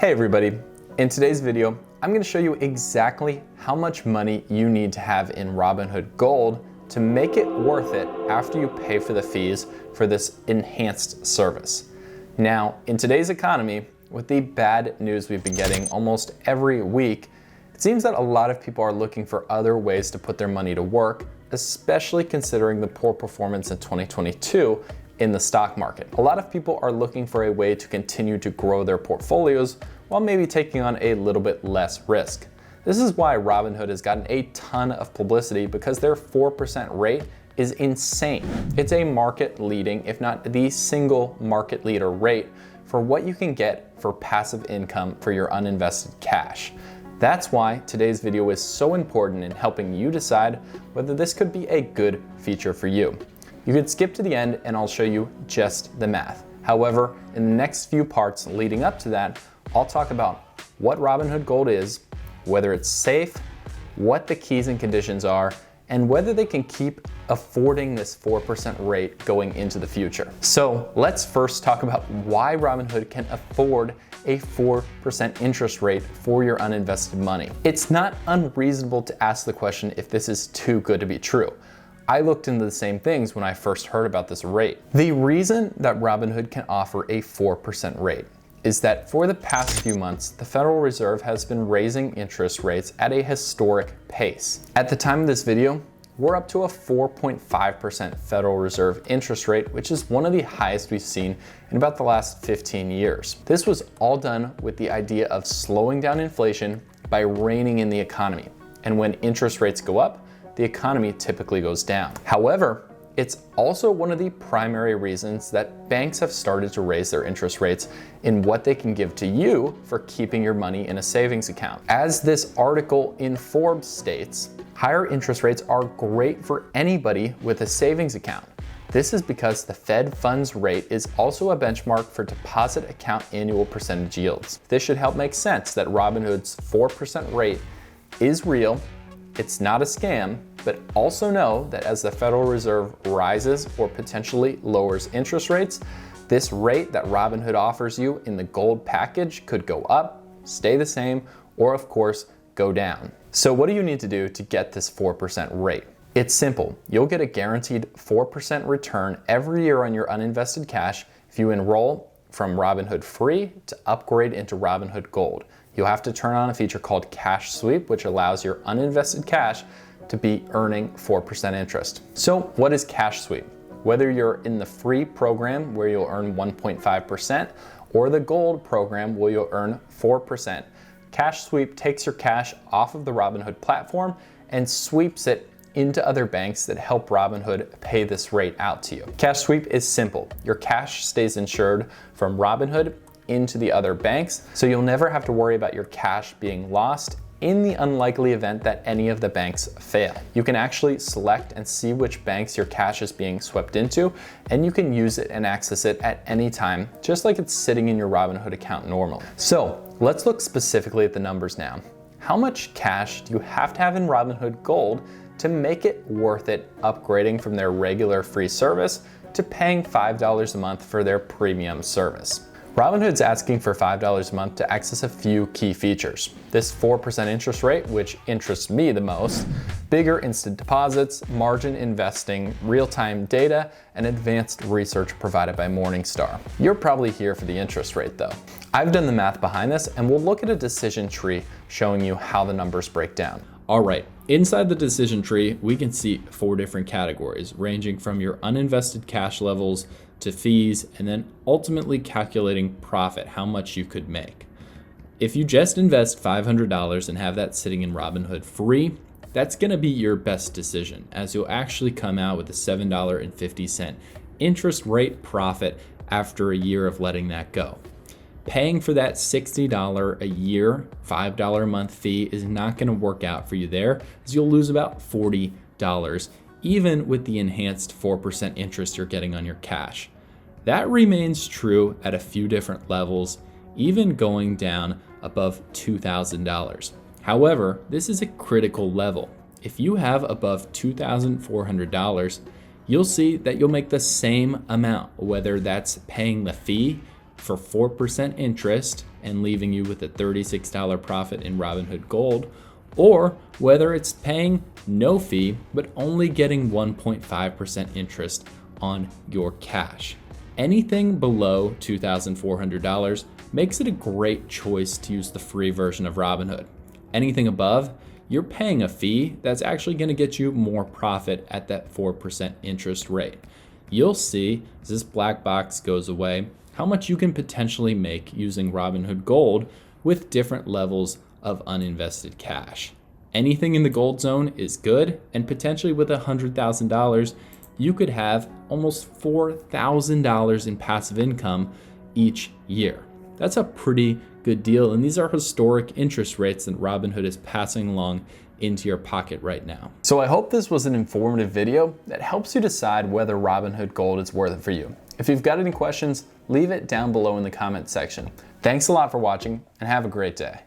Hey everybody, in today's video, I'm going to show you exactly how much money you need to have in Robinhood Gold to make it worth it after you pay for the fees for this enhanced service. Now, in today's economy, with the bad news we've been getting almost every week, it seems that a lot of people are looking for other ways to put their money to work, especially considering the poor performance in 2022 in the stock market. A lot of people are looking for a way to continue to grow their portfolios while maybe taking on a little bit less risk. This is why Robinhood has gotten a ton of publicity because their 4% rate is insane. It's a market leading, if not the single market leader rate for what you can get for passive income for your uninvested cash. That's why today's video is so important in helping you decide whether this could be a good feature for you. You could skip to the end and I'll show you just the math. However, in the next few parts leading up to that, I'll talk about what Robinhood Gold is, whether it's safe, what the keys and conditions are, and whether they can keep affording this 4% rate going into the future. So let's first talk about why Robinhood can afford a 4% interest rate for your uninvested money. It's not unreasonable to ask the question if this is too good to be true. I looked into the same things when I first heard about this rate. The reason that Robinhood can offer a 4% rate is that for the past few months, the Federal Reserve has been raising interest rates at a historic pace. At the time of this video, we're up to a 4.5% Federal Reserve interest rate, which is one of the highest we've seen in about the last 15 years. This was all done with the idea of slowing down inflation by reining in the economy. And when interest rates go up, the economy typically goes down. However, it's also one of the primary reasons that banks have started to raise their interest rates in what they can give to you for keeping your money in a savings account. As this article in Forbes states, higher interest rates are great for anybody with a savings account. This is because the Fed funds rate is also a benchmark for deposit account annual percentage yields. This should help make sense that Robinhood's 4% rate is real. It's not a scam, but also know that as the Federal Reserve rises or potentially lowers interest rates, this rate that Robinhood offers you in the gold package could go up, stay the same, or of course, go down. So what do you need to do to get this 4% rate? It's simple. You'll get a guaranteed 4% return every year on your uninvested cash if you enroll from Robinhood Free to upgrade into Robinhood Gold. You'll have to turn on a feature called Cash Sweep, which allows your uninvested cash to be earning 4% interest. So what is Cash Sweep? Whether you're in the free program where you'll earn 1.5% or the gold program where you'll earn 4%, Cash Sweep takes your cash off of the Robinhood platform and sweeps it into other banks that help Robinhood pay this rate out to you. Cash Sweep is simple. Your cash stays insured from Robinhood into the other banks, so you'll never have to worry about your cash being lost in the unlikely event that any of the banks fail. You can actually select and see which banks your cash is being swept into, and you can use it and access it at any time, just like it's sitting in your Robinhood account normally. So let's look specifically at the numbers now. How much cash do you have to have in Robinhood Gold to make it worth it upgrading from their regular free service to paying $5 a month for their premium service? Robinhood's asking for $5 a month to access a few key features. This 4% interest rate, which interests me the most, bigger instant deposits, margin investing, real-time data, and advanced research provided by Morningstar. You're probably here for the interest rate though. I've done the math behind this and we'll look at a decision tree showing you how the numbers break down. All right, inside the decision tree, we can see 4 different categories ranging from your uninvested cash levels to fees, and then ultimately calculating profit, how much you could make. If you just invest $500 and have that sitting in Robinhood free, that's gonna be your best decision, as you'll actually come out with a $7.50 interest rate profit after a year of letting that go. Paying for that $60 a year, $5 a month fee is not gonna work out for you there, as you'll lose about $40, even with the enhanced 4% interest you're getting on your cash. That remains true at a few different levels, even going down above $2,000. However, this is a critical level. If you have above $2,400, you'll see that you'll make the same amount, whether that's paying the fee for 4% interest and leaving you with a $36 profit in Robinhood Gold, or whether it's paying no fee but only getting 1.5% interest on your cash. Anything below $2,400 makes it a great choice to use the free version of Robinhood. Anything above, you're paying a fee that's actually going to get you more profit at that 4% interest rate. You'll see as this black box goes away how much you can potentially make using Robinhood Gold with different levels of uninvested cash. Anything in the gold zone is good, and potentially with $100,000, you could have almost $4,000 in passive income each year. That's a pretty good deal, and these are historic interest rates that Robinhood is passing along into your pocket right now. So I hope this was an informative video that helps you decide whether Robinhood Gold is worth it for you. If you've got any questions, leave it down below in the comment section. Thanks a lot for watching, and have a great day.